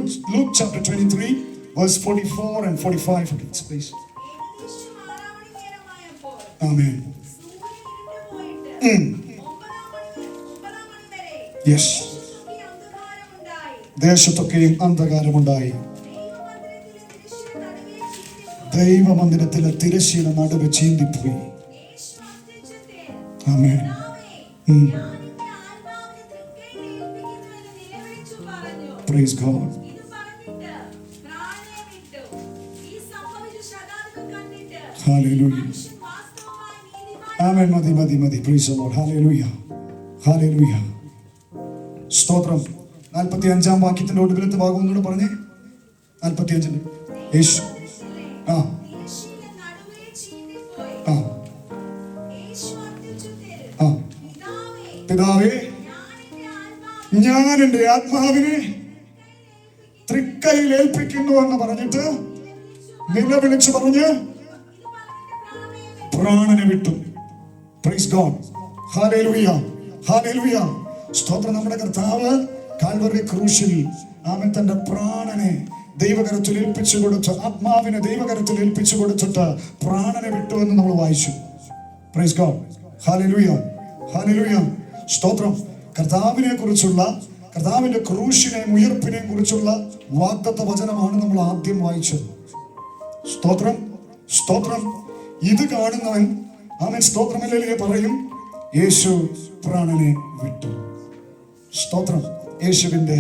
Luke chapter 23, verse 44 and 45, please. Amen. Yes. ദേശത്തൊക്കെയും അന്ധകാരമുണ്ടായി. ദൈവമന്ദിരത്തിലെ തിരശ്ശീല നടുവ് ചീന്തിപ്പോയി. ആമേൻ. Praise God. Hallelujah. Amen. മതി. Praise the Lord. Hallelujah. Hallelujah. സ്തോത്രം. 45-ാം വാക്യത്തിന്റെ ഒടുവിലത്തെ ഭാഗം ഒന്നുകൂടെ പറഞ്ഞേ. 45-ന്റെ യേശു പിതാവേ, ഞാൻ എൻ്റെ ആത്മാവിനെ തൃക്കൈയിൽ ഏൽപ്പിക്കുന്നു എന്ന് പറഞ്ഞിട്ട് നിലവിളിച്ചു പറഞ്ഞ് പ്രാണനെ വിട്ടു. Price God. ഹല്ലേലൂയ. ഹല്ലേലൂയ. സ്തോത്രം. നമ്മുടെ കർത്താവ് കാൽവറി ക്രൂശിൽ അവൻ തന്റെ പ്രാണനെ ദൈവകരത്തിൽ ഏൽപ്പിച്ചു കൊടുത്തു. ആത്മാവിനെ ദൈവകരത്തിൽ ഏൽപ്പിച്ചു കൊടുത്തിട്ട് പ്രാണനെ വിട്ടു എന്ന് നമ്മൾ വായിച്ചു. Price God. ഹല്ലേലൂയ. ഹല്ലേലൂയ. സ്തോത്രം. കർത്താവിനെ കുറിച്ചുള്ള, കർത്താവിന്റെ ക്രൂശിനെയും ഉയർപ്പിനെയും കുറിച്ചുള്ള വാഗ്ദത്ത വചനമാണ് നമ്മൾ ആദ്യം വായിച്ചത്. സ്തോത്രം. സ്തോത്രം. ഇത് കാണുന്നവൻ അവൻ സ്തോത്രമല്ലേ പറയും, യേശു പ്രാണനെ വിട്ടു. സ്തോത്രം. യേശുവിന്റെ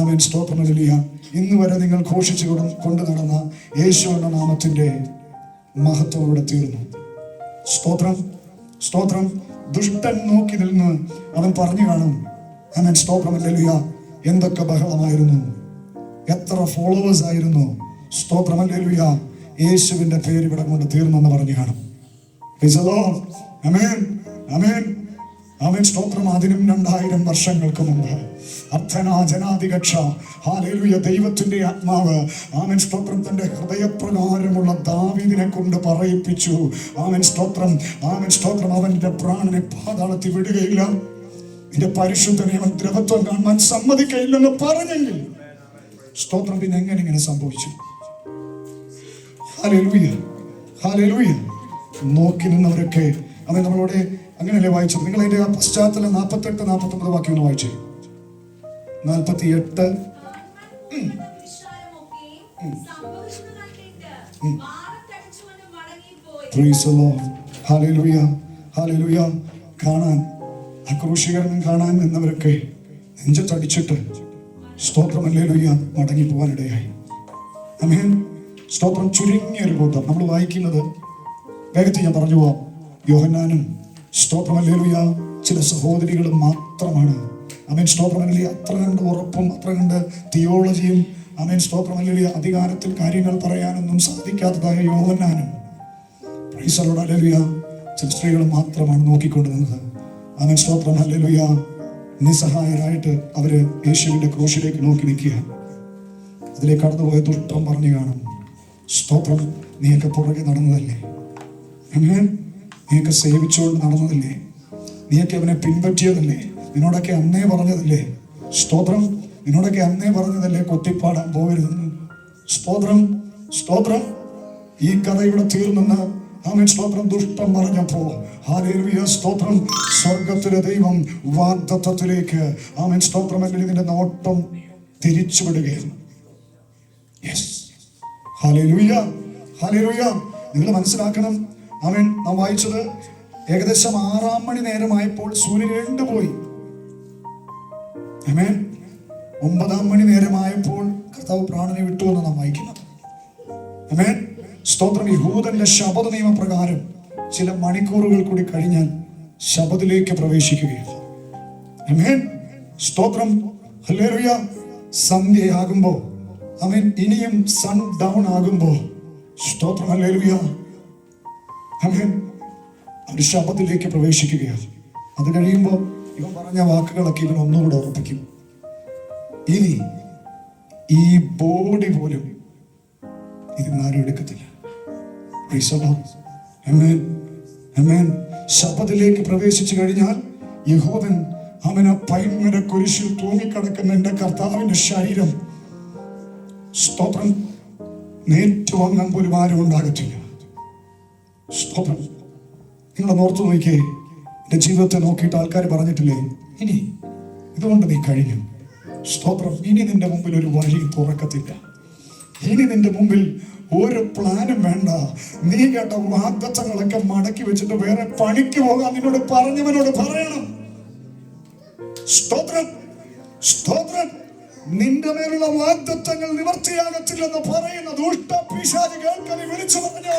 അവൻ സ്തോത്രമല്ലിയ ഇന്ന് വരെ നിങ്ങൾ ഘോഷിച്ചു കൊണ്ട് നടന്ന യേശു എന്ന നാമത്തിന്റെ മഹത്വം ഇവിടെ തീർന്നു. സ്തോത്രം. സ്തോത്രം. ദുഷ്ടൻ നോക്കി നിന്ന് അവൻ പറഞ്ഞു കാണും, അവൻ സ്തോത്രമല്ലിയ എന്തൊക്കെ ബഹളമായിരുന്നു, എത്ര ഫോളോവേഴ്സ് ആയിരുന്നു. സ്തോത്രമല്ലിയ യേശുവിന്റെ പേര് ഇവിടെ കൊണ്ട് തീർന്നെന്ന് പറഞ്ഞു കാണും. ആമേൻ. ആമേൻ. ആമേൻ. സ്തോത്രം. അതിനും 2000 വർഷങ്ങൾക്ക് മുമ്പ് അർത്ഥനാജനാധികക്ഷ ഹല്ലേലൂയ ദൈവത്തിന്റെ ആത്മാവ് ആമേൻ സ്തോത്രം തന്റെ ഹൃദയപ്രകാരമുള്ള ദാവീദിനെ കൊണ്ട് പറയിപ്പിച്ചു. ആമേൻ സ്തോത്രം. ആമേൻ സ്തോത്രം. അവന്റെ പ്രാണനെ പാതാളത്തിൽ വിടുകയില്ല, നിന്റെ പരിശുദ്ധനെ അവൻ ദ്രവത്വം കാണാൻ സമ്മതിക്കയില്ലെന്ന് പറഞ്ഞെങ്കിൽ സ്തോത്രം പിന്നെ എങ്ങനെ സംഭവിച്ചു? ഹല്ലേലൂയ. ഹല്ലേലൂയ. നോക്കി നിന്നവരൊക്കെ അവൻ നമ്മളോട് അങ്ങനെയല്ലേ വായിച്ചത്? നിങ്ങൾ അതിന്റെ ആ പശ്ചാത്തലം 48-49 വാക്യം ഒന്ന് വായിച്ചേ. 48. Praise the Lord. Hallelujah. Hallelujah. കാണാൻ ആ ക്രൂശീകരണം കാണാൻ നിന്നവരൊക്കെ നെഞ്ചത്തടിച്ചിട്ട് സ്തോത്രം ഹല്ലേലൂയ മടങ്ങി പോകാനിടയായി. ആമേൻ. സ്തോത്രം. ചുരുങ്ങിയൊരു കൂട്ടം നമ്മൾ വായിക്കുന്നത് വേഗത്തിൽ ഞാൻ പറഞ്ഞു പോവാം. യോഹന്നാനും സ്തോത്രം ഹല്ലേലൂയ ചില സഹോദരികളും മാത്രമാണ്. ആമേൻ. സ്തോത്രം ഹല്ലേലൂയ അത്ര കണ്ട് ഉറപ്പും അത്ര കണ്ട് തിയോളജിയും ആമേൻ സ്തോത്രം ഹല്ലേലൂയ അധികാരത്തിൽ കാര്യങ്ങൾ പറയാനൊന്നും സാധിക്കാത്തതായ യോഹന്നാനും പ്രൈസ് ദി ലോർഡ് ഹല്ലേലൂയ ചില സ്ത്രീകൾ മാത്രമാണ് നോക്കിക്കൊണ്ടിരുന്നത്. ആമേൻ സ്തോത്രം ഹല്ലേലൂയ നിസ്സഹായരായിട്ട് അവര് യേശുവിന്റെ ക്രൂശിലേക്ക് നോക്കി നിൽക്കുക. അതിലേക്ക് കടന്നുപോയ ദുഷ്ടം പറഞ്ഞു കാണും, സ്തോത്രം നീയൊക്കെ പുറകെ നടന്നതല്ലേ, ആമേൻ, നീയൊക്കെ സേവിച്ചുകൊണ്ട് നടന്നതല്ലേ, നീയൊക്കെ അവനെ പിൻപറ്റിയതല്ലേ, നിന്നോടൊക്കെ അന്നേ പറഞ്ഞതല്ലേ, സ്തോത്രം, നിന്നോടൊക്കെ അന്നേ പറഞ്ഞതല്ലേ കൊട്ടിപ്പാടാൻ പോകരുതെന്ന്. സ്തോത്രം. സ്തോത്രം. ഈ കഥ ഇവിടെ തീർന്നെന്ന് ആമേൻ സ്തോത്രം ദുഷ്ടം പറഞ്ഞപ്പോ ഹല്ലേലൂയ സ്തോത്രം സ്വർഗത്തിലെ ദൈവം വാഗ്ദത്തത്തിലേക്ക് ആമേൻ സ്തോത്രം ഇതിന്റെ നോട്ടം തിരിച്ചുവിടുകയാണ്. യെസ്. ഹല്ലേലൂയ. ഹല്ലേലൂയ. നിങ്ങൾ മനസ്സിലാക്കണം. ആമേൻ. നാം വായിച്ചത് ഏകദേശം 6 മണി നേരമായപ്പോൾ സൂര്യൻ എണ്ടുപോയി. ആമേൻ. 9 മണി നേരമായപ്പോൾ കർത്താവ് പ്രാണനെ വിട്ടു എന്ന് നാം വായിക്കുന്നത്. ആമേൻ. സ്തോത്രം. യഹൂദന്റെ ശബദ നിയമപ്രകാരം ചില മണിക്കൂറുകൾ കൂടി കഴിഞ്ഞാൽ ശബദിലേക്ക് പ്രവേശിക്കുകയാണ്. ആമേൻ. സ്തോത്രം. ഹല്ലേലൂയ. സന്ധ്യയാകുമ്പോ ആമേൻ ഇനിയും സൺ ഡൗൺ ആകുമ്പോ സ്തോത്രം ഹല്ലേലൂയ ആമേൻ അവർ ശബദിലേക്ക് പ്രവേശിക്കുകയാണ്. അത് കഴിയുമ്പോൾ ഇവൻ പറഞ്ഞ വാക്കുകളൊക്കെ ഇവൻ ഒന്നുകൂടെ ഉറപ്പിക്കും. ഇനി ഈ ബോഡി പോലും ഇതിനാരും എടുക്കത്തില്ല. ശബദിലേക്ക് പ്രവേശിച്ചു കഴിഞ്ഞാൽ യഹൂദൻ അവനെ പൈമര കുരിശിൽ തൂങ്ങിക്കിടക്കുന്ന എന്റെ കർത്താവിന്റെ ശരീരം സ്തോത്രം. നേറ്റുവാങ്ങാൻ പോലും ആരും ഉണ്ടാകത്തില്ല. സ്തോത്രം. നിങ്ങൾ ഓർത്തു നോക്കിയേ, എൻ്റെ ജീവിതത്തെ നോക്കിയിട്ട് ആൾക്കാർ പറഞ്ഞിട്ടില്ലേ, ഇനി ഇതുകൊണ്ട് നീ കഴിഞ്ഞു. സ്തോത്രം. ഇനി നിന്റെ മുമ്പിൽ ഒരു വഴി തുറക്കത്തില്ല. ഇനി നിന്റെ മുമ്പിൽ ഒരു പ്ലാനും വേണ്ട. നീ കേട്ട വാഗ്ദത്തങ്ങളൊക്കെ മടക്കി വെച്ചിട്ട് വേറെ പണിക്ക് പോകാൻ നിന്നോട് പറഞ്ഞവനോട് പറയണം. സ്തോത്രം. സ്തോത്രം. നിന്റെ മേലുള്ള വാഗ്ദത്തങ്ങൾ നിവർത്തിയാകത്തില്ലെന്ന് പറയുന്ന ദുഷ്ടപിശാച് കേൾക്കാൻ വിളിച്ചു പറഞ്ഞു,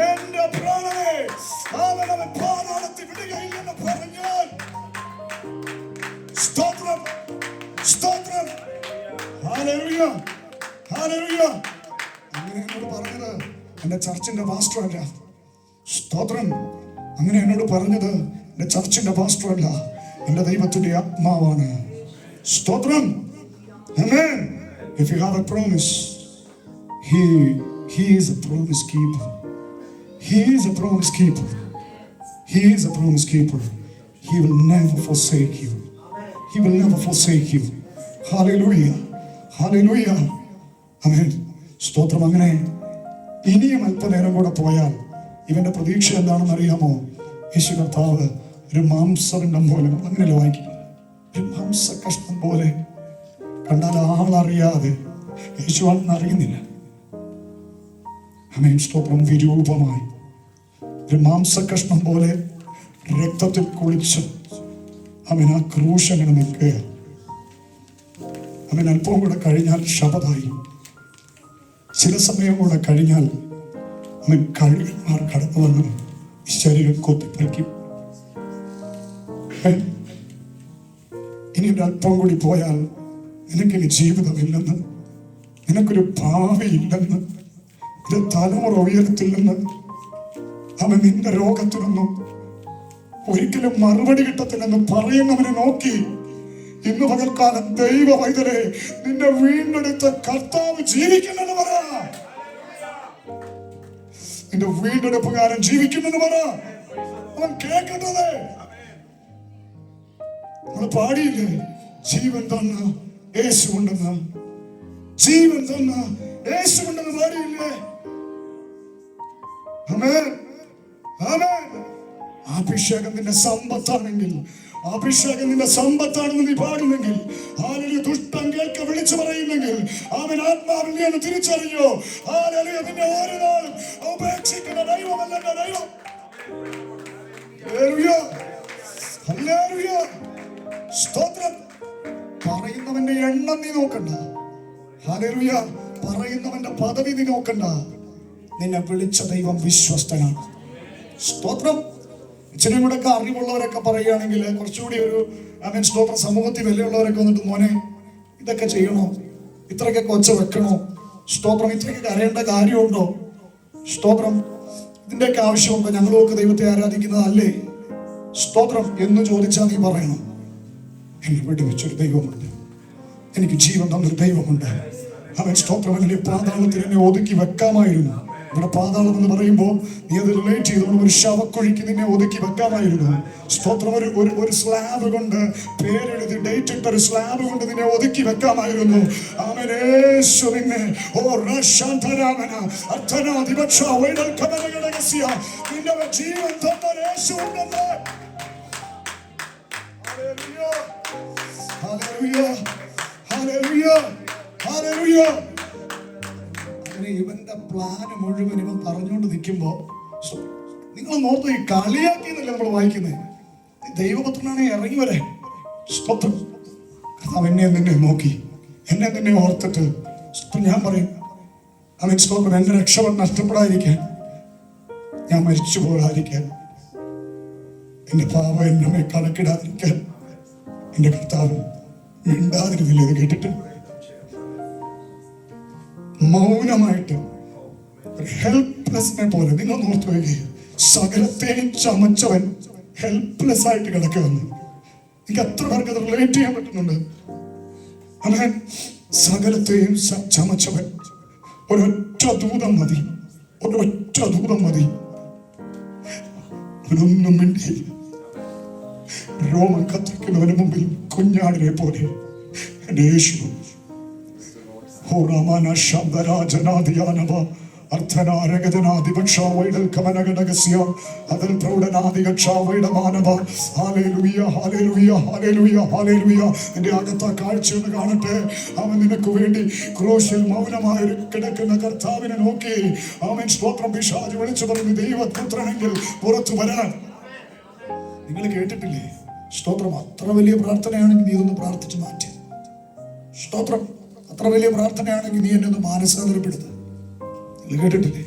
എന്റെ പ്രാണനെ അവനവൻ പാതാളത്തിൽ വിടുകയില്ലെന്ന് പറഞ്ഞാൽ. സ്തോത്രം. സ്തോത്രം. ഹല്ലേലൂയ. ഹല്ലേലൂയ. അങ്ങനെ എന്നോട് പറഞ്ഞത് എൻ്റെ ചർച്ചിന്റെ പാസ്റ്റർ അല്ല. സ്തോത്രം. അങ്ങനെ എന്നോട് പറഞ്ഞത് എൻ്റെ ചർച്ചിന്റെ പാസ്റ്റർ അല്ല, എൻ്റെ ദൈവത്തിന്റെ ആത്മാവാണ്. സ്തോത്രം. Amen. If you have a promise, he is a promise keeper. He is a promise keeper. He is a promise keeper. He will never forsake you. He will never forsake you. Hallelujah. Hallelujah. Amen. സ്തോത്രം. അങ്ങനെ ഇനിയും അല്പനേരം കൂടെ പോയാൽ ഇവന്റെ പ്രതീക്ഷ എന്താണെന്ന് അറിയാമോ? യേശു കർത്താവ് ഒരു മാംസപിണ്ഡം പോലെ, അങ്ങനെ വായിക്കും, ഒരു മാംസ കഷ്ണം പോലെ കണ്ടാൽ ആളറിയാതെ യേശുവാണെന്ന് അറിയുന്നില്ല. ആമേൻ. സ്തോത്രം. വിരൂപമായി ഒരു മാംസ കഷ്ണം പോലെ രക്തത്തിൽ കുളിച്ച് അവൻ ആ ക്രൂശ് അങ്ങനെ നിൽക്കുക. അവൻ അല്പം കൂടെ കഴിഞ്ഞാൽ ശബദായി. ചില സമയം കൂടെ കഴിഞ്ഞാൽ അവൻ കഴുകന്മാർ കടന്നു വന്ന് ശരീരം കൊത്തിപ്പറിക്കും. ഇനി ഒരല്പം കൂടി പോയാൽ നിനക്കിനി ജീവിതമില്ലെന്ന്, നിനക്കൊരു ഭാവിയില്ലെന്ന്, ഒരു തലമുറ ഉയരത്തില്ലെന്ന്, അവൻ നിന്റെ രോഗത്തിനൊന്നും ഒരിക്കലും മറുപടി കിട്ടത്തില്ലെന്ന് പറയുന്നവനെ നോക്കി ഇന്ന് പകൽക്കാലം ദൈവ വൈദ്യരെ നിന്നെ വീണ്ടെടുത്ത കർത്താവ് ജീവിക്കുന്നെന്ന് പറ. നിന്റെ വീണ്ടെടുപ്പുകാരൻ ജീവിക്കുന്നെന്ന് പറ. അവൻ കേൾക്കേണ്ടത്. നമ്മൾ പാടിയില്ലേ, ജീവൻ തന്ന യേശു ഉണ്ടെന്ന്, ജീവൻ തന്ന യേശു ഉണ്ടെന്ന് പാടിയില്ലേ? ആമേൻ. ആമേൻ. അഭിഷേകം നിന്റെ സമ്പത്താണെങ്കിൽ, അഭിഷേകം നിന്റെ സമ്പത്താണെന്ന് നീ പാടുന്നെങ്കിൽ, ഹല്ലേലൂയ, ദുഷ്ടൻ കേൾക്ക വിളിച്ചു പറയുന്നെങ്കിൽ, അവൻ ആത്മാവിൽ നീ ഒന്ന് തിരിച്ചറിഞ്ഞോ. ഹല്ലേലൂയ, നിന്നെ ഒരു നാളും ഉപേക്ഷിക്കുന്ന ദൈവമല്ല എന്റെ ദൈവം. ഹല്ലേലൂയ. ഹല്ലേലൂയ. സ്തോത്രം. പറയുന്നവന്റെ എണ്ണം നീ നോക്കണ്ട. ഹല്ലേലൂയ. പറയുന്നവന്റെ പദവി നീ നോക്കണ്ട. നിന്നെ വിളിച്ച ദൈവം വിശ്വസ്തനാണ്. സ്തോത്രം. ഇച്ചിരി കൂടെ ഒക്കെ അറിവുള്ളവരൊക്കെ പറയുകയാണെങ്കിൽ കുറച്ചുകൂടി ഒരു സ്തോത്ര സമൂഹത്തിൽ വിലയുള്ളവരൊക്കെ വന്നിട്ട്, മോനെ ഇതൊക്കെ ചെയ്യണോ, ഇത്രയ്ക്കൊക്കെ ഒച്ച വെക്കണോ, സ്തോത്രം, ഇത്രയ്ക്ക് അറിയേണ്ട കാര്യമുണ്ടോ, സ്തോത്രം, ഇതിന്റെയൊക്കെ ആവശ്യമുണ്ടോ, ഞങ്ങളുമൊക്കെ ദൈവത്തെ ആരാധിക്കുന്നതല്ലേ, സ്തോത്രം എന്ന് ചോദിച്ചാൽ നീ പറയണം, എന്നെ വിടുവിച്ചൊരു ദൈവമുണ്ട്, എനിക്ക് ജീവൻ തന്നൊരു ദൈവമുണ്ട്. അവൻ സ്തോത്രം, അല്ലെങ്കിൽ പാതാളത്തിൽ എന്നെ ഒതുക്കി വെക്കാമായിരുന്നു. ഇവിടെ പാതാളം എന്ന് പറയുമ്പോൾ നീ അത് റിലേറ്റ് ചെയ്തോണ്ട് ഒരു ശവക്കുഴിക്ക് നിന്നെ ഒതുക്കി വെക്കാമായിരുന്നു. സ്തോത്രം. ഒരു സ്ലാബ് കൊണ്ട് പേരെഴുതി ഡേറ്റ് ഇട്ട ഒരു സ്ലാബ് കൊണ്ട് നിന്നെ ഒതുക്കി വെക്കാമായിരുന്നു. ആമേൻ. യേശു നിന്നെ നിന്റെ ജീവൻ തന്ന യേശു ഉണ്ടെന്ന്. ഹല്ലേലൂയ. ഹല്ലേലൂയ. ഹല്ലേലൂയ. ഇവന്റെ പ്ലാന് മുഴുവൻ ഇവൻ പറഞ്ഞുകൊണ്ട് നിൽക്കുമ്പോ നിങ്ങൾ നോർത്ത് ഈ കളിയാക്കിയെന്നല്ലേ നമ്മൾ വായിക്കുന്നത്. ദൈവപുത്രനാണ് ഇറങ്ങി വരെ. സ്തോത്രം. കർത്താവ് എന്നെ നിന്നെ നോക്കി, എന്നെ നിന്നെ ഓർത്തിട്ട് ഞാൻ പറയും, അവൻ സ്തോത്രം, എന്റെ രക്ഷ നഷ്ടപ്പെടാതിരിക്കാൻ, ഞാൻ മരിച്ചു പോകാതിരിക്കാൻ, എന്റെ പാപം എന്നെ കണക്കിടാതിരിക്കാൻ എന്റെ കർത്താവ് മിണ്ടാതിരുന്നില്ല. ഇത് കേട്ടിട്ട് മൗനമായിട്ട് ഒരു ഹെൽപ്ലെസ്സിനെ പോലെ നിങ്ങൾ നോർത്തു വരികയും സകലത്തെയും ചമച്ചവൻ ഹെൽപ്ലെസ് ആയിട്ട് കിടക്കുവന്നു. എനിക്ക് എത്ര പേർക്ക് അത് റിലേറ്റ് ചെയ്യാൻ പറ്റുന്നുണ്ട്? അവൻ സകലത്തെയും ചമച്ചവൻ. ഒരൊറ്റ ദൂതം മതി, ഒരൊറ്റ ദൂതം മതി. അവനൊന്നും മിണ്ടിയില്ല. രോമം കത്തിക്കുന്നവന് മുമ്പിൽ കുഞ്ഞാടിനെ പോലെ എന്റെ യേശു Ramana Shabdarajanadiyanava Arthanaraganaadivakshavaital Kamanagadagasya Adal Prodanadigachavaidamanava. Hallelujah, hallelujah, hallelujah, hallelujah. And the Agatha culture Naganate, Amanina Kuvendi, Crucial Maunama, Kedakana Kartavin and Oki, Amen Stotram Bishaj, Venichavan Deva Putranangel, Puratuvaran. നിങ്ങൾ കേട്ടിട്ടില്ലേ? സ്തോത്രം അത്ര വലിയ പ്രാർത്ഥനയാണെങ്കിൽ നീ ഇതൊന്ന് പ്രാർത്ഥിച്ച് മാറ്റി. സ്തോത്രം അത്ര വലിയ പ്രാർത്ഥനയാണെങ്കിൽ നീ എന്നെ ഒന്ന് മാനസാന്തരപ്പെടുത്തുക. നിങ്ങൾ കേട്ടിട്ടില്ലേ?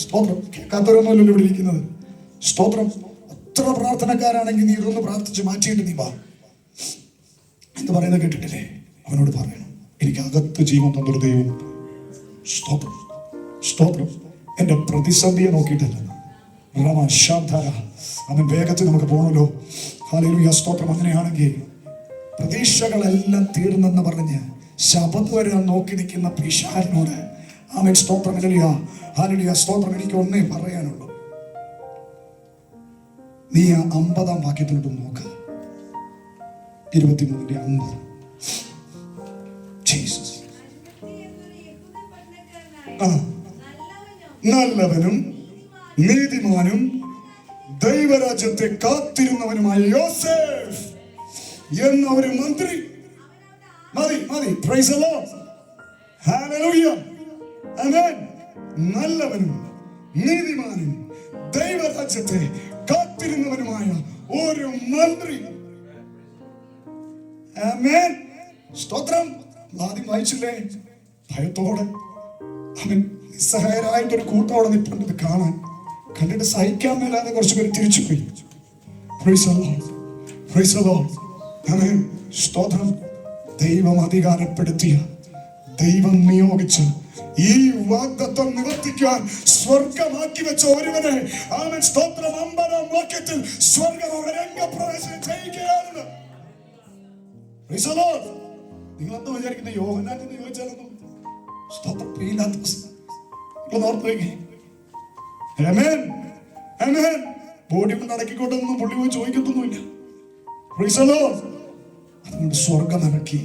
സ്തോത്രം കേൾക്കാത്തവരൊന്നുമല്ലല്ലോ ഇവിടെ ഇരിക്കുന്നത്. സ്തോത്രം അത്ര പ്രാർത്ഥനക്കാരാണെങ്കിൽ നീ ഇതൊന്ന് പ്രാർത്ഥിച്ച് മാറ്റിയിട്ട് നീ വാ എന്ന് പറയുന്നത് കേട്ടിട്ടില്ലേ? അവനോട് പറയണം, എനിക്ക് അകത്ത് ജീവൻ തന്നൊരു ദൈവം. സ്തോത്രം സ്തോത്രം. എന്റെ പ്രതിസന്ധിയെ നോക്കിയിട്ടല്ല. അവൻ വേഗത്തിൽ നമുക്ക് പോകണമല്ലോ. ഹല്ലേലൂയ, സ്തോത്രം. അങ്ങനെയാണെങ്കിൽ പ്രതീക്ഷകളെല്ലാം തീർന്നെന്ന് പറഞ്ഞ് ശബത്ത് വരെ നോക്കി നിൽക്കുന്ന പിശാചിനോട് ആമേൻ സ്തോത്രം. ഹല്ലേലൂയ, സ്തോത്രം. എനിക്ക് ഒന്നേ പറയാനുള്ളൂ, നീ ആ 50-ാം വാക്യത്തിലോട്ട് നോക്ക്. 23:50. ജീസസ്. നല്ലവനും നീതിമാനും ദൈവരാജ്യത്തെ കാത്തിരുന്നവനുമായ യോസേഫ് എന്ന ഒരു മന്ത്രി. മതി. Praise the Lord. ഹല്ലേലൂയ. ആമേൻ. നല്ലവനും നീതിമാനും ദൈവരാജ്യത്തെ കാത്തിരുന്നവനുമായ ഒരു മന്ത്രി. ആമേൻ. സ്തോത്രം. ആദ്യം വായിച്ചില്ലേ? ഭയത്തോടെ അവൻ നിസ്സഹായരായിട്ടൊരു കൂട്ടോടെ നിൽപ്പുണ്ട്. കാണാൻ കണ്ടിട്ട് സഹിക്കാൻ മേലാതെ കുറച്ച് പേര് തിരിച്ചുപോയി. Praise the Lord. Praise the Lord. ആമേൻ. സ്തോത്രം. ദൈവം അധികാരപ്പെടുത്തിയ, ദൈവം നിയോഗിച്ച ഈ വാഗ്ദത്തം നിവർത്തിക്കാൻ സ്വർഗമാക്കി വെച്ച ഒരുവനെ ആമേൻ സ്തോത്രം 50-ാം വാക്യത്തിൽ സ്വർഗം രംഗപ്രവേശനം ചെയ്യുകയാണ്. Price the Lord. നിങ്ങൾ എന്താ വിചാരിക്കുന്നത്? യോഹന്നാൻ എന്ന് ചോദിച്ചാലൊന്നും സ്തോത്രം ഇല്ലാത്ത ഓർത്തേക്ക്. ആമേൻ, ആമേൻ. ബോഡി കൊണ്ട് അടക്കിക്കൊണ്ടൊന്നും പുള്ളി പോയി ചോദിക്കത്തൊന്നുമില്ല. Price the Lord. അതുകൊണ്ട് സ്വർഗം ഇറക്കി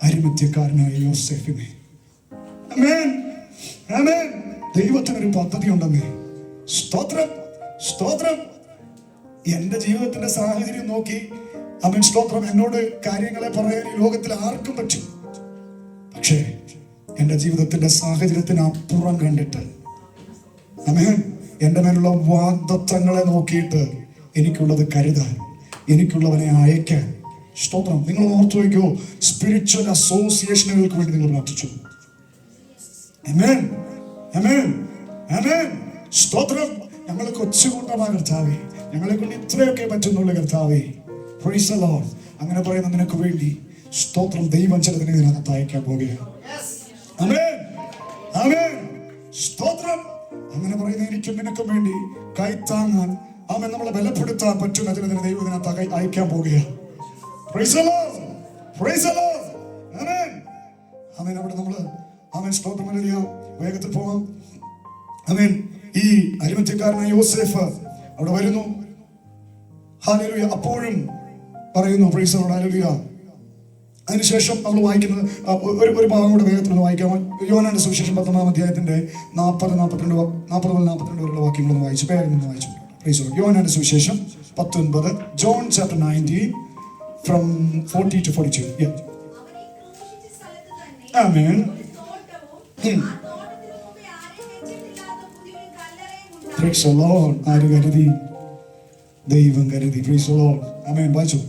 അരിമത്യക്കാരനായ യോസേഫിനെ. ആമേൻ, ആമേൻ. ദൈവത്തിനൊരു പദ്ധതി ഉണ്ടെന്നേ. സ്തോത്രം, സ്തോത്രം. എന്റെ ജീവിതത്തിന്റെ സാഹചര്യം നോക്കി ആമേൻ സ്തോത്രം എന്നോട് കാര്യങ്ങളെ പറയാൻ ഈ ലോകത്തിൽ ആർക്കും പറ്റും. പക്ഷേ എന്റെ ജീവിതത്തിന്റെ സാഹചര്യത്തിന് അപ്പുറം കണ്ടിട്ട് ആമേൻ എന്റെ മേലുള്ള വാഗ്ദത്തങ്ങളെ നോക്കിയിട്ട് എനിക്കുള്ളത് കരുതാൻ, എനിക്കുള്ളവനെ അയക്കാൻ. സ്തോത്രം. നിങ്ങൾ ഓർത്തു വയ്ക്കോ, സ്പിരിച്വൽ അസോസിയേഷനുകൾക്ക് വേണ്ടി നിങ്ങൾ പ്രാർത്ഥിച്ചു. ആമേൻ, ആമേൻ, ആമേൻ. സ്തോത്രം. ഞങ്ങൾ കൊച്ചുകൂട്ടമാണ് കർത്താവേ, ഞങ്ങളെ കൊണ്ട് ഇത്രയൊക്കെ പറ്റുന്നുള്ള കർത്താവേ. Price the Lord. അങ്ങനെ പറയുന്ന നിനക്ക് വേണ്ടി സ്തോത്രം ദൈവം ചിലതിനെ ഇതിനകത്ത് അയക്കാൻ പോകുകയാണ്. ആമേൻ, ആമേൻ. സ്തോത്രം. അങ്ങനെ പറയുന്ന എനിക്കും നിനക്കും വേണ്ടി കൈത്താങ്ങാൻ ആമേൻ നമ്മളെ ബലപ്പെടുത്താൻ പറ്റുന്ന ചിലതിനെ ദൈവം ഇതിനകത്ത് അയക്കാൻ പോകുകയാണ്. Praise the Lord, praise the Lord. ആമേൻ, ആമേൻ. അവിടെ നമ്മള് ആമേൻ സ്തോത്രം. ഹല്ലേലൂയ. വേഗത്തിൽ പോവാം. ആമേൻ. ഈ അരിമത്യക്കാരനായ യോസേഫ് അവിടെ വരുന്നു. ഹല്ലേലൂയ. അപ്പോഴും പറയുന്നു പ്രൈസ് ദി ലോർഡ്. ഹല്ലേലൂയ. അതിനുശേഷം നമ്മൾ വായിക്കുന്നത് ഒരു ഭാഗം കൂടെ വേഗത്തിൽ വായിക്കാം. യോഹന്നാന്റെ സുവിശേഷം 10-ാം അധ്യായത്തിന്റെ 40-42 വരെയുള്ള വാക്യങ്ങളൊന്ന് വായിച്ചു. പേരിൽ നിന്ന് വായിച്ചു. Price the Lord. യോഹന്നാന്റെ സുവിശേഷം 19, John chapter 19 from 40 to 42. Yeah. Amen. Praise the Lord. ആര് കരുതി? ദൈവം കരുതി. Praise the Lord. Amen. വായിച്ചു.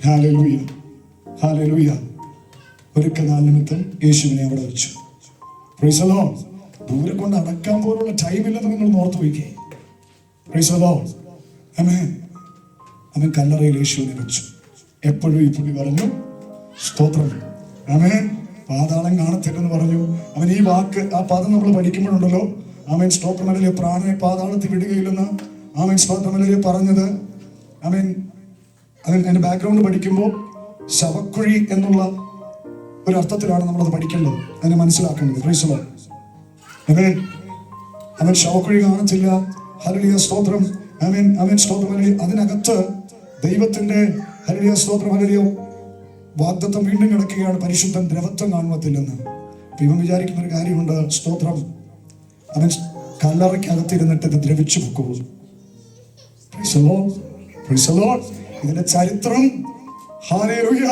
ഹല്ലേലൂയ, ഹല്ലേലൂയ. ഒരുക്കനാൾ നിമിത്തം യേശുവിനെ അവിടെ വെച്ചു. Praise the Lord. ദൂരെ കൊണ്ട് അടക്കാൻ പോലുള്ള ടൈമില്ലെന്ന് നിങ്ങൾ ഓർത്തു വയ്ക്കേ. Praise the Lord. ആമേൻ. അവൻ കല്ലറയിൽ യേശുവിനെ വെച്ചു. എപ്പോഴും ഈ പുള്ളി പറഞ്ഞു സ്തോത്രം. ആമേൻ. പാതാളം കാണത്തില്ലെന്ന് പറഞ്ഞു. അവൻ ഈ വാക്ക്, ആ പദം നമ്മൾ പഠിക്കുമ്പോഴുണ്ടല്ലോ, ആമേൻ സ്തോത്രം. അല്ലെങ്കിൽ പ്രാണനെ പാതാളത്തിൽ വിടുകയില്ലെന്ന് ആമേൻ സ്തോത്രം അല്ലെങ്കിൽ പറഞ്ഞത്. ആമേൻ. അതിന്റെ ബാക്ക്ഗ്രൗണ്ട് പഠിക്കുമ്പോൾ ശവക്കുഴി എന്നുള്ള ഒരു അർത്ഥത്തിലാണ് നമ്മളത് പഠിക്കേണ്ടത്, അതിനെ മനസ്സിലാക്കേണ്ടത്. Praise the Lord. ആമേൻ. അവൻ ശവക്കുഴി കാണത്തില്ല. ഹല്ലേലൂയ, സ്തോത്രം. ആമേൻ, ആമേൻ, സ്തോത്രം. അതിനകത്ത് ദൈവത്തിന്റെ ഹല്ലേലൂയ സ്തോത്രം ഹല്ലേലൂയ വാഗ്ദത്തം വീണ്ടും കിടക്കുകയാണ്, പരിശുദ്ധൻ ദ്രവത്വം കാണുവത്തില്ലെന്ന്. ഇവൻ വിചാരിക്കുന്ന ഒരു കാര്യമുണ്ട്, സ്തോത്രം, അവൻ കല്ലറയ്ക്കകത്തിരുന്നിട്ട് ഇത് ദ്രവിച്ചു പോകും. ഇതിന്റെ ചരിത്രം ഹല്ലേലൂയ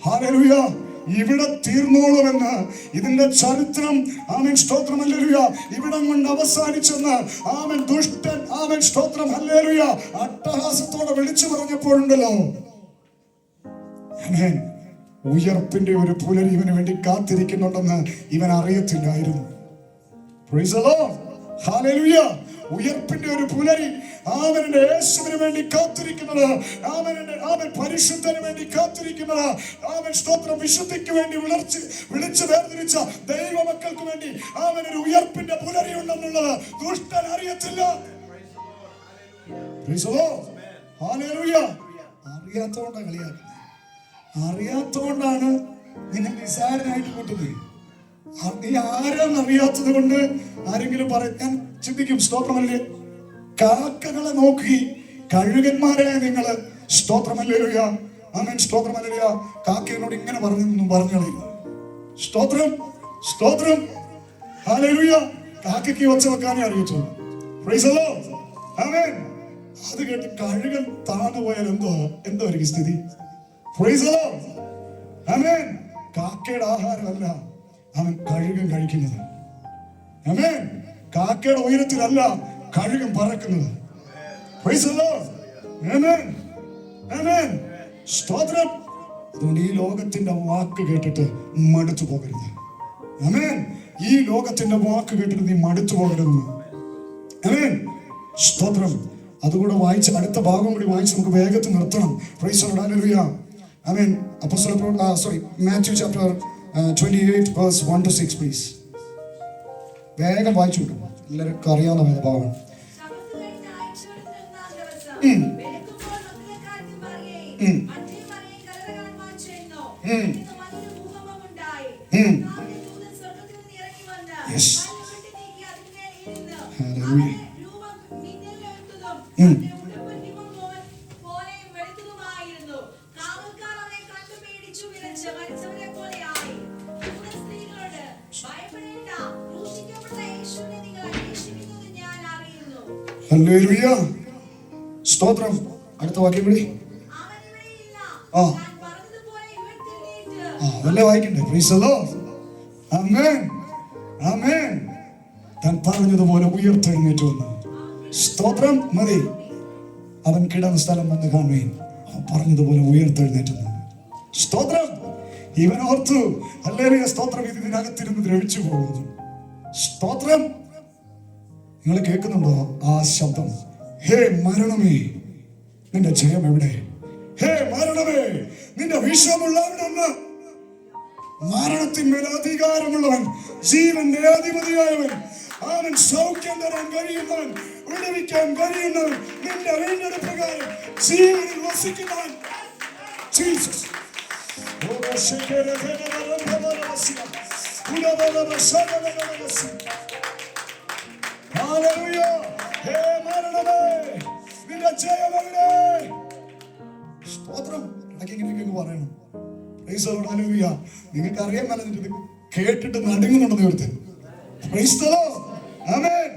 ഹല്ലേലൂയ ഇവിടെ തീർന്നോളുമെന്ന്, ഇതിന്റെ ചരിത്രം ആമേൻ സ്തോത്രം ഹല്ലേലൂയ ഇവിടം കൊണ്ട് അവസാനിച്ചെന്ന് ആമേൻ ദുഷ്ടൻ ആമേൻ സ്തോത്രം ഹല്ലേലൂയ അട്ടഹാസത്തോടെ വിളിച്ചു പറഞ്ഞപ്പോഴുണ്ടല്ലോ, ആമേൻ ഉയർപ്പിന്റെ ഒരു പുലരി ഇവന് വേണ്ടി കാത്തിരിക്കുന്നുണ്ടെന്ന് ഇവൻ അറിയത്തില്ലായിരുന്നു. പ്രൈസ് ദി ലോർഡ് ഹല്ലേലൂയ. ഉയർപ്പിന്റെ ഒരു പുലരി ആമേന്റെ യേശുവിന് വേണ്ടി കാത്തിരിക്കുന്നത്, ആമേൻ പരിശുദ്ധന് വേണ്ടി കാത്തിരിക്കുന്നത്, ആമേൻ സ്തോത്രം വിശുദ്ധിക്ക് വേണ്ടി വിളിച്ചു വേർതിരിച്ച ദൈവമക്കൾക്ക് വേണ്ടി ആമേൻ ഒരു ഉയർപ്പിന്റെ പുലരി ഉണ്ടെന്നുള്ളത് ദുഷ്ടൻ അറിയത്തില്ല. അറിയാത്തോണ്ടാണ് കളിയാക്കുന്നത്, അറിയാത്തോണ്ടാണ് നിന്നെ നിസാരനായിട്ട് കൂട്ടുന്നത്. നീ ആരാന്നറിയാത്തത് കൊണ്ട് ആരെങ്കിലും ഞാൻ ചിന്തിക്കും, സ്തോത്രമല്ലേ, കാക്കകളെ നോക്കി കഴുകന്മാരായ നിങ്ങള് സ്തോത്രമല്ലേലൂയ ആമേൻ സ്തോത്രമല്ലേലൂയ കാക്കയോട് ഇങ്ങനെ പറഞ്ഞു കളയുന്നു. സ്തോത്രം സ്തോത്രം ഹല്ലേലൂയ. കാക്കയ്ക്ക് ഒച്ച വെക്കാനേ അറിയത്തുള്ളൂ. പ്രൈസ് ദി ലോർഡ് ആമേൻ. അത് കേട്ട് കഴുകൻ താണു പോയാൽ എന്തോ ഒരു സ്ഥിതി. പ്രൈസ് ദി ലോർഡ് ആമേൻ. കാക്കയുടെ ആഹാരമല്ല അവൻ കഴുകൻ കഴിക്കുന്നത്. ആമേൻ. കാക്കയുടെ ഉയരത്തിലല്ല കഴുകൻ പറക്കുന്നത്. പ്രൈസ് ദി ലോർഡ് ആമേൻ ആമേൻ സ്തോത്രം. അതുകൊണ്ട് ഈ ലോകത്തിന്റെ വാക്ക് കേട്ടിട്ട് മടുത്തു പോകരുത്. ആമേൻ. ഈ ലോകത്തിന്റെ വാക്ക് കേട്ടിട്ട് നീ മടുത്തു പോകരുത്. ആമേൻ സ്തോത്രം. അതുകൂടെ വായിച്ച് അടുത്ത ഭാഗം കൂടി വായിച്ച് നമുക്ക് വേഗത്തിൽ നിർത്തണം. പ്രൈസ് ദി ലോർഡ് ഹല്ലേലൂയ ആമേൻ. Matthew chapter 28 verse 1 to 6 please. വേഗം വായിച്ചു വിടും, എല്ലാവർക്കും അറിയാവുന്ന ഭാഗമാണ്. ഹല്ലേലൂയ സ്തോത്രം. അടുത്ത വാക്യം കൂടി അതല്ലേ വായിക്കണ്ടേ? പ്രൈസ് ദി ലോർഡ് ആമേൻ ആമേൻ. താൻ പറഞ്ഞതുപോലെ ഉയർത്തെഴുന്നേറ്റ് വന്നു. സ്തോത്രം. മതി, അവൻ കിടന്ന സ്ഥലം വന്ന് കാണുകയും അവൻ പറഞ്ഞതുപോലെ ഉയർത്തെഴുന്നേറ്റ് വന്നു. സ്തോത്രം. ഇവൻ ഓർത്തു ഹല്ലേലൂയ സ്തോത്രം, ഇതിനകത്തിരുന്ന് ദ്രവിച്ചു പോകുന്നു. സ്തോത്രം. നിങ്ങൾ കേൾക്കുന്നുണ്ടോ ആ ശബ്ദം? ഹേ മരണമേ, നിന്റെ ജയം എവിടെ? ഹേ മരണമേ, നിന്റെ വിഷമുള്ളവനെന്ന്. മരണത്തിന്മേൽ അധികാരമുള്ളവൻ, ജീവന്റെ അധിപതിയായവൻ, അവൻ സൗഖ്യം തരാൻ കഴിയുന്നവൻ, വിടുവിക്കാൻ കഴിയുന്നവൻ, നിന്റെ വീണ്ടെടുപ്പുകാരൻ, ജീവനിൽ വസിക്കുന്നവൻ ജീസസ്. ഹല്ലേലൂയ. ഹേ മരണമേ, നിന്റെ ജയം എവിടെ? സ്തോത്രം. ഇടയ്ക്ക് പറയണം. Price the Lord hallelujah. നിങ്ങൾക്ക് അറിയാൻ മേലെ കേട്ടിട്ട് നടുങ്ങുന്നുണ്ടെന്ന് ഓർത്ത്. പ്രൈസ് ദി ലോർഡ് ആമേൻ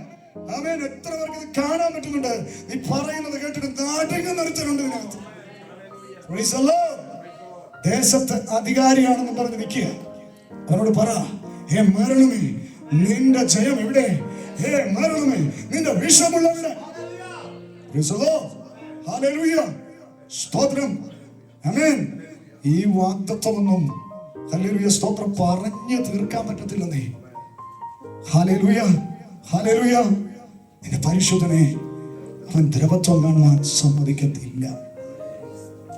ആമേൻ. എത്ര പേർക്ക് ഇത് കാണാൻ പറ്റുന്നുണ്ട്? നീ പറയുന്നത് കേട്ടിട്ട് നടുങ്ങുന്നൊരുത്തരുണ്ട് ഇതിനകത്ത്. Price the Lord. ദേശത്ത് അധികാരിയാണെന്ന് പറഞ്ഞ് നിൽക്കുക. അവനോട് പറ, ഹേ മരണമേ, നിന്റെ ജയം എവിടെ? ഹേ മരണമേ, നിന്റെ വിഷമുള്ളവിടെ. പ്രൈസ് ദി ലോർഡ് ഹല്ലേലൂയ സ്തോത്രം ആമേൻ. ഈ വാഗ്ദത്തമൊന്നും ഹല്ലേലൂയ സ്തോത്രം പറഞ്ഞു തീർക്കാൻ പറ്റത്തില്ലെന്നേ. Hallelujah hallelujah. നിന്റെ പരിശുദ്ധനെ അവൻ ദ്രവത്വം കാണുവാൻ സമ്മതിക്കത്തില്ല.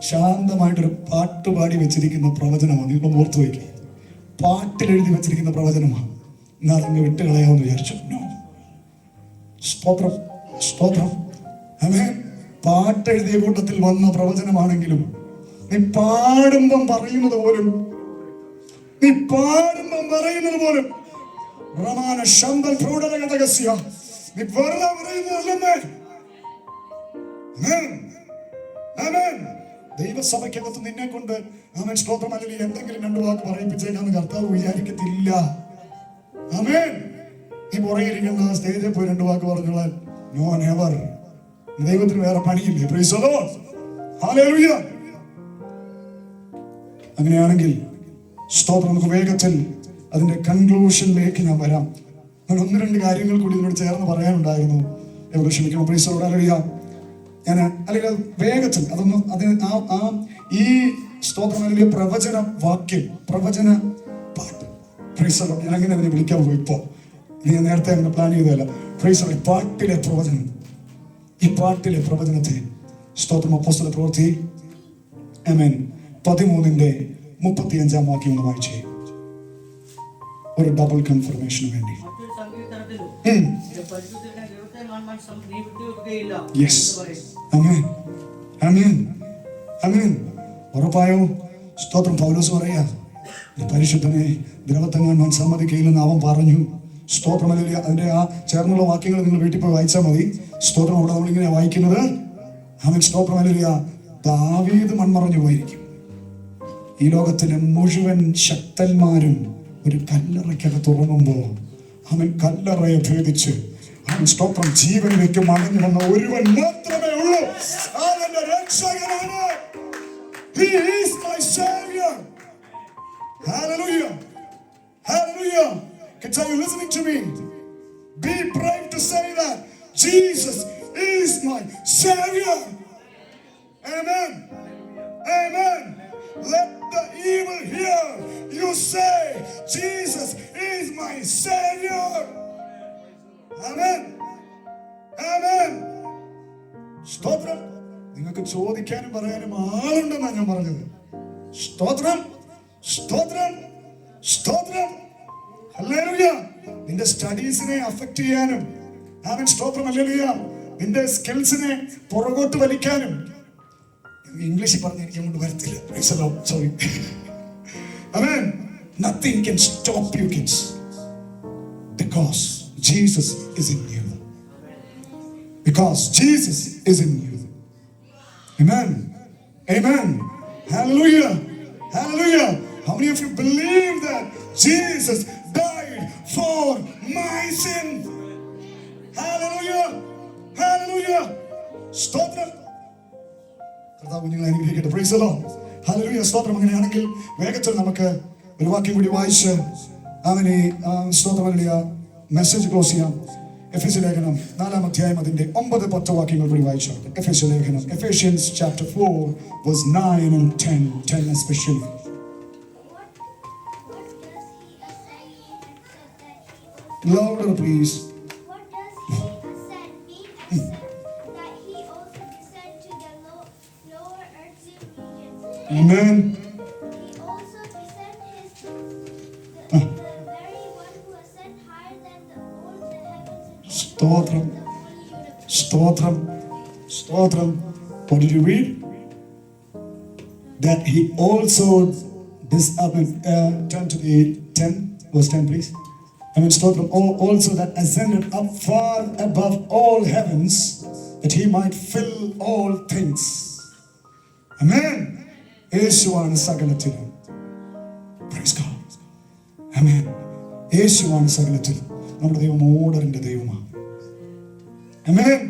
ശാന്തമായിട്ടൊരു പാട്ട് പാടി വെച്ചിരിക്കുന്ന പ്രവചനമാണ്. നിങ്ങൾ ഓർത്തു വയ്ക്കുക. പാട്ടിലെഴുതി വെച്ചിരിക്കുന്ന പ്രവചനമാണ്. എന്നാൽ അങ്ങ് വിട്ടുകളയാമെന്ന് വിചാരിച്ചു. സ്തോത്രം സ്തോത്രം ആമേൻ. പാട്ടെഴുതിയ കൂട്ടത്തിൽ വന്ന പ്രവചനമാണെങ്കിലും നീ പാടുമ്പം പറയുന്നത് പോലും റമാന ശമ്പൽ പ്രൗഢകസ്യ നീ വെറുതെ പറയുന്നതല്ലെന്നേ. ആമേൻ. ദൈവസഭയ്ക്കകത്ത് നിന്നെ കൊണ്ട് ആമേൻ സ്തോത്രം അല്ലെങ്കിൽ എന്തെങ്കിലും രണ്ടു വാക്ക് പറയിപ്പിച്ചേക്കാന്ന് കർത്താവ് വിചാരിക്കത്തില്ല. ആമേൻ. ഈ പുറകിരിക്കുന്ന സ്റ്റേജിൽ പോയി രണ്ടു വാക്ക് പറഞ്ഞോളാൻ നോ നെവർ. ദൈവത്തിന് വേറെ പണിയില്ലേ? Praise the Lord. ഹല്ലേലൂയ. അങ്ങനെയാണെങ്കിൽ സ്തോത്രം, നമുക്ക് വേഗത്തിൽ അതിന്റെ കൺക്ലൂഷനിലേക്ക് ഞാൻ വരാം. ഞാൻ ഒന്ന് രണ്ട് കാര്യങ്ങൾ കൂടി ഇതിനോട് ചേർന്ന് പറയാനുണ്ടായിരുന്നു. ക്ഷമിക്കണം. Price the Lord. ഹല്ലേലൂയ. ഞാൻ അല്ലെങ്കിൽ വേഗത്തിൽ അതൊന്നും ഈ സ്തോത്രം അല്ലെങ്കിൽ പ്രവചന വാക്യം, പ്രവചന പാട്ട്, പ്രൈസ് ദി ലോർഡ്, ഞാൻ അങ്ങനെ അതിനെ വിളിക്കാൻ പോയി. ഇപ്പോ ഞാൻ നേരത്തെ അങ്ങനെ പ്ലാൻ ചെയ്തതല്ല. Praise the Lord. പാട്ടിലെ പ്രവചനം, ഈ പാട്ടിലെ പ്രവചനത്തെ സ്തോത്രം അപ്പോസ്തല പ്രവൃത്തി ആമേൻ 13:35 വാക്യം ഒന്ന് വായിച്ചേ. ഒരു ഡബിൾ കൺഫർമേഷന് വേണ്ടി. യെസ്. ആമേൻ. ആമേൻ. ആമേൻ. ഉറപ്പായോ? സ്തോത്രം. പൗലോസ് പറയാ, പരിശുദ്ധനെ ദ്രവത്തെങ്ങാൻ ഞാൻ സമ്മതിക്കയില്ലെന്ന് അവൻ പറഞ്ഞു. സ്തോത്രം. അല്ലെങ്കിൽ അതിന്റെ ആ ചേർന്നുള്ള വാക്യങ്ങൾ നിങ്ങൾ വീട്ടിൽ പോയി വായിച്ചാൽ മതി. സ്തോത്രം. അവിടെ നമ്മളിങ്ങനെ വായിക്കുന്നത് ആമേൻ. സ്തോത്രം. അല്ലെങ്കിൽ ദാവീദ് മൺമറഞ്ഞു പോയിരിക്കും. ഈ ലോകത്തിലെ മുഴുവൻ ശക്തന്മാരും ഒരു കല്ലറയ്ക്കകത്ത് ഉറങ്ങുമ്പോൾ അവൻ കല്ലറയെ ഭേദിച്ച് അവൻ സ്തോത്രം ജീവനിലേക്ക് മടങ്ങി വന്ന ഒരുവൻ മാത്രമേ ഉള്ളൂ. അവന്റെ രക്ഷകനാണ്. He is my savior. Hallelujah. Hallelujah. Are you listening to me? Be brave to say that Jesus is my savior. Amen. Amen. Let the evil hear you say, Jesus is my savior. Amen. Amen. സ്തോത്രം. നിങ്ങൾക്ക് ചോദിക്കാനും പറയാനും ആളുണ്ടെന്നാണ് ഞാൻ പറഞ്ഞത്. സ്തോത്രം. സ്തോത്രം. സ്തോത്രം. Hallelujah. നിന്റെ സ്റ്റഡീസിനെ അഫക്ട് ചെയ്യാനും ആമേൻ. സ്തോത്രം. ഹല്ലേലൂയ. നിന്റെ സ്കിൽസിനെ പുറകോട്ട് വലിക്കാനും. ഇംഗ്ലീഷിൽ പറഞ്ഞ എനിക്ക് അങ്ങോട്ട് വരത്തില്ല. Sorry. Amen. Nothing can stop you, kids, because Jesus is in you. Because Jesus is in you. Amen. Amen. Hallelujah. Hallelujah. How many of you believe that Jesus died for my sin? Hallelujah. Hallelujah. Stotram. കുഞ്ഞുങ്ങളെ അനുഗ്രഹിക്കട്ടെ. Price the Lord. ഹല്ലേലൂയ. സ്തോത്രം. അങ്ങനെയാണെങ്കിൽ വേഗത്തിൽ നമുക്ക് ഒരു വാക്യം കൂടി വായിച്ച് അവനെ സ്തോത്രം ഹല്ലേലൂയ മെസ്സേജ് ക്ലോസ് ചെയ്യാം. എഫേസ്യ ലേഖനം 4-ാം അധ്യായം അതിന്റെ 9-10 വാക്യങ്ങൾ കൂടി വായിച്ചാട്ടെ. എഫേസ്യ ലേഖനം, Ephesians chapter 4 verse 9 and 10 especially. Louder please. Amen. He also descended the very one who ascended higher than all the heavens and Stotram. Stotram. Stotram. What did you read? That he also turn to the 10, verse 10 please. I mean Stotram. Also that ascended up far above all heavens, that he might fill all things. Amen. യേശുവാണ് സകലത്തിലും. Praise God. ആമേൻ. യേശുവാണ് സകലത്തിലും. നമ്മുടെ ദൈവം ഓർഡറിന്റെ ദൈവമാണ്. ആമേൻ.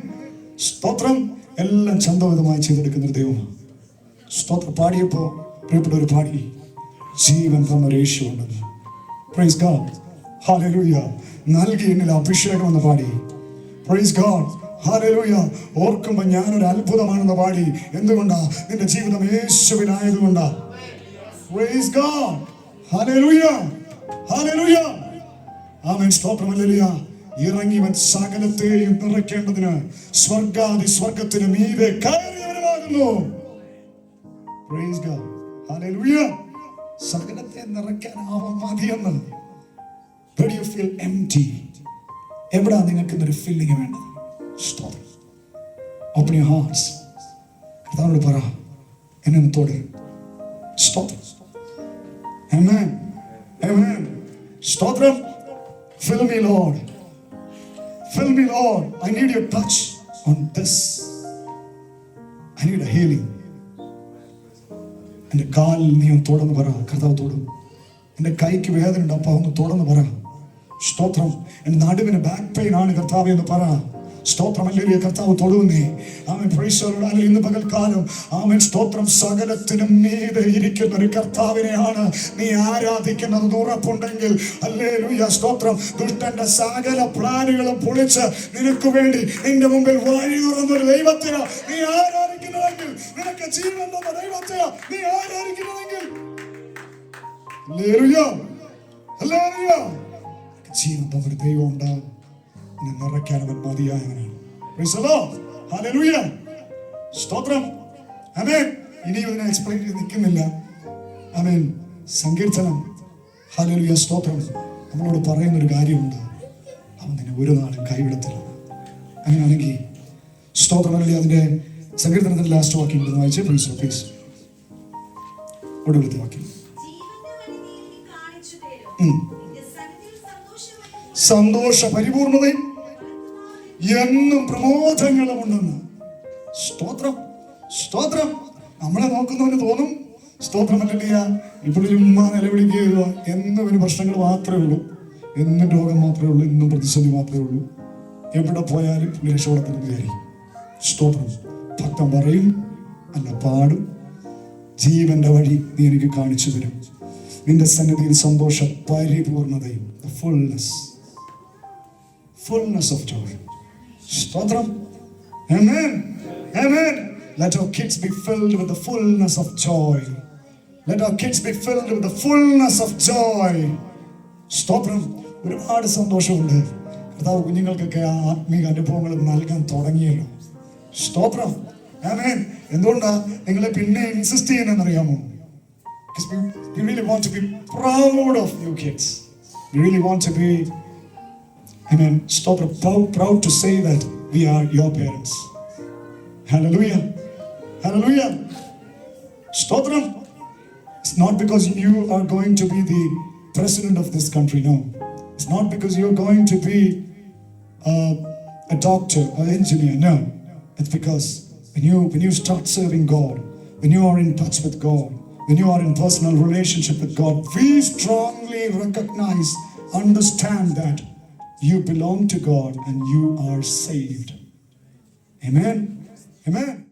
സ്തോത്രം. എല്ലാം ചന്തവിധമായി ചെയ്തെടുക്കുന്ന ഒരു ദൈവമാണ്. സ്തോത്രം. പാടിയപ്പോ പ്രിയപ്പെട്ടവർ പാടി, ജീവൻ തന്നൊരു യേശു ഉണ്ടെന്ന്. Praise God. ഹല്ലേലൂയ. നൽകി എന്നിൽ അഭിഷേകം എന്ന് പാടി. Praise God. ഹല്ലേലൂയ. ഓർക്കുമ്പോൾ ഞാനൊരു അത്ഭുതമാണെന്ന് പാടി. എന്തുകൊണ്ടാ? നിന്റെ ജീവിതം യേശുവിനായതുകൊണ്ടാ. Praise God. ഹല്ലേലൂയ. ഹല്ലേലൂയ. ആമേൻ. സ്തോത്രം. ഹല്ലേലൂയ. ഇറങ്ങിവൻ സകലത്തെയും നിറയ്ക്കേണ്ടതിന് സ്വർഗാദി സ്വർഗത്തിന് മീതെ കയറിയവനുമാകുന്നു. Praise God. ഹല്ലേലൂയ. സകലത്തെ നിറയ്ക്കാൻ അവൻ മതിയെന്ന്. Where do you feel empty? എവിടാ നിങ്ങൾക്ക് ഇന്നൊരു ഫീലിംഗ് വേണ്ടത്? Stop. Open your hearts. കർത്താവിനോട് പറ, എന്നെ ഒന്ന് തൊട്. Stop. Amen. Amen. സ്തോത്രം. Fill me, Lord. Fill me, Lord. I need your touch on this. I need a healing. എൻ്റെ കാലിൽ നീ ഒന്ന് തൊടുന്ന് പറ. കർത്താവ് തൊടും. എൻ്റെ കൈക്ക് വേദന ഉണ്ട്, അപ്പ ഒന്ന് തൊടുന്ന് പറ. സ്തോത്രം. എൻ്റെ നടുവിന് ബാക്ക് പെയിൻ ആണ് കർത്താവേ എന്ന് പറ. സ്തോത്രം. ഹല്ലേലൂയ. കർത്താവ് തൊടുന്നേ. ആമേൻ. Praise the Lord. ഇന്ന് പകൽക്കാലം ആമേൻ സ്തോത്രം. സകലത്തിനും മീതെ ഇരിക്കുന്ന ഒരു കർത്താവിനെയാണ് നീ ആരാധിക്കുന്നത് ഉറപ്പുണ്ടെങ്കിൽ ഹല്ലേലൂയ. സ്തോത്രം. ദുഷ്ടന്റെ സകല പ്ലാനുകളും പൊളിച്ച് നിനക്ക് വേണ്ടി നിന്റെ മുമ്പിൽ വഴി തുറന്നൊരു ദൈവത്തിന് നീ ആരാധിക്കുന്നുവെങ്കിൽ, നിനക്ക് ജീവൻ തന്ന ദൈവത്തിന് നീ ആരാധിക്കുന്നുവെങ്കിൽ, ഹല്ലേലൂയ, ഹല്ലേലൂയ, ജീവൻ തന്നൊരു ദൈവം ഉണ്ടാകും. നിറയ്ക്കാൻ അവൻ മതിയായവനാണ്. Praise the Lord. ഹല്ലേലൂയ. സ്തോത്രം. ആമേൻ. ഇനിയും ഇതിനെ എക്സ്പ്ലെയിൻ ചെയ്ത് നിൽക്കുന്നില്ല. ആമേൻ. സങ്കീർത്തനം ഹല്ലേലൂയ സ്തോത്രം നമ്മളോട് പറയുന്നൊരു കാര്യമുണ്ട്. അവൻ നിന്നെ ഒരു നാളും കൈവിടത്തില്ല. അങ്ങനെയാണെങ്കിൽ സ്തോത്രം. ഹല്ലേലൂയ. അതിന്റെ സങ്കീർത്തനത്തിന്റെ ലാസ്റ്റ് വാക്യം ഉണ്ടെന്ന് വായിച്ചേ. പ്ലീസ്. ഒടുവിലത്തെ വാക്യം. സന്തോഷ പരിപൂർണതയും എന്നും പ്രമോദങ്ങളും ഉണ്ടെന്ന്. സ്തോത്രം. സ്തോത്രം. നമ്മളെ നോക്കുന്നവന് തോന്നും സ്തോത്രം ഹല്ലേലൂയ ഇവിടെ ചുമ്മാ നിലവിളിക്കുക, എന്നും ഒരു പ്രശ്നങ്ങൾ മാത്രമേ ഉള്ളൂ, എന്നും രോഗം മാത്രമേ ഉള്ളൂ, എന്നും പ്രതിസന്ധി മാത്രമേ ഉള്ളൂ, എവിടെ പോയാലും രക്ഷപ്പെടത്തിന് വിചാരിക്കും. സ്തോത്രം. ഭക്തൻ പറയും, അല്ല പാടും, ജീവന്റെ വഴി നീ എനിക്ക് കാണിച്ചു തരും. നിന്റെ സന്നിധിയിൽ സന്തോഷ പരിപൂർണതയും, fullness of joy. Stotram. Amen. Amen. Let our kids be filled with the fullness of joy. Let our kids be filled with the fullness of joy. Stotram. ഒരുപാട് സന്തോഷമുണ്ട്. കർത്താവ് കുഞ്ഞുങ്ങൾക്കൊക്കെ ആ ആത്മീക അനുഭവങ്ങൾ നൽകാൻ തുടങ്ങിയല്ലോ. സ്തോത്രം. ആമേൻ. എന്തുകൊണ്ടാ നിങ്ങളെ പിന്നെ insist ചെയ്യുന്നതെന്നറിയാമോ? Because we really want to be proud of you kids. We really want to be, amen, proud to say that we are your parents. Hallelujah. Hallelujah. Stotram. It's not because you are going to be the president of this country, no. It's not because you're going to be a doctor or engineer, no. It's because when you start serving God, when you are in touch with God, when you are in personal relationship with God, we strongly recognize, understand that you belong to God and you are saved. Amen. Amen.